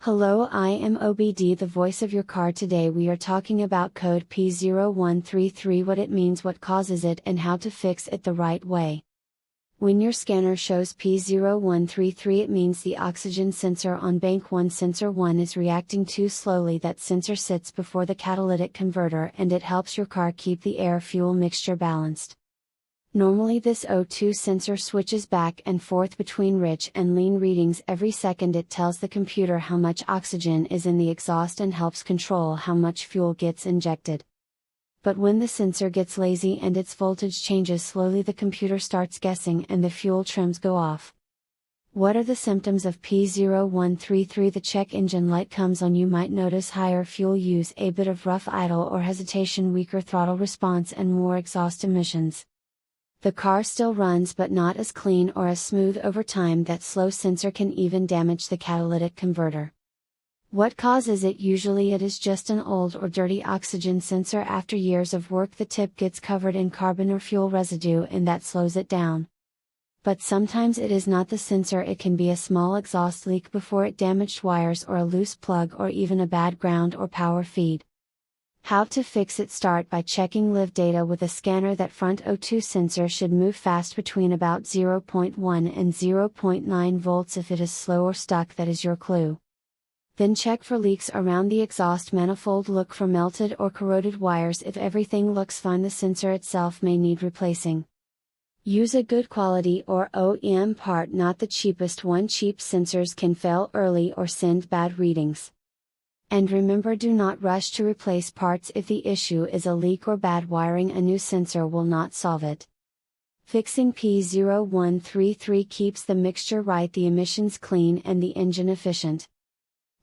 Hello, I am OBD, the voice of your car. Today we are talking about code P0133, what it means, what causes it, and how to fix it the right way. When your scanner shows P0133, it means the oxygen sensor on bank 1 sensor 1 is reacting too slowly. That sensor sits before the catalytic converter and it helps your car keep the air-fuel mixture balanced. Normally this O2 sensor switches back and forth between rich and lean readings every second. It tells the computer how much oxygen is in the exhaust and helps control how much fuel gets injected. But when the sensor gets lazy and its voltage changes slowly, the computer starts guessing and the fuel trims go off. What are the symptoms of P0133? The check engine light comes on. You might notice higher fuel use, a bit of rough idle or hesitation, weaker throttle response, and more exhaust emissions. The car still runs but not as clean or as smooth over time. That slow sensor can even damage the catalytic converter. What causes it? Usually it is just an old or dirty oxygen sensor. After years of work, the tip gets covered in carbon or fuel residue and that slows it down. But sometimes it is not the sensor, it can be a small exhaust leak before it, damaged wires or a loose plug, or even a bad ground or power feed. How to fix it? Start by checking live data with a scanner. That front O2 sensor should move fast between about 0.1 and 0.9 volts. If it is slow or stuck, that is your clue. Then check for leaks around the exhaust manifold. Look for melted or corroded wires. If everything looks fine, the sensor itself may need replacing. Use a good quality or OEM part, not the cheapest one. Cheap sensors can fail early or send bad readings. And remember, do not rush to replace parts. If the issue is a leak or bad wiring, a new sensor will not solve it. Fixing P0133 keeps the mixture right, the emissions clean, and the engine efficient.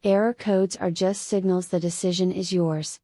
Error codes are just signals. The decision is yours.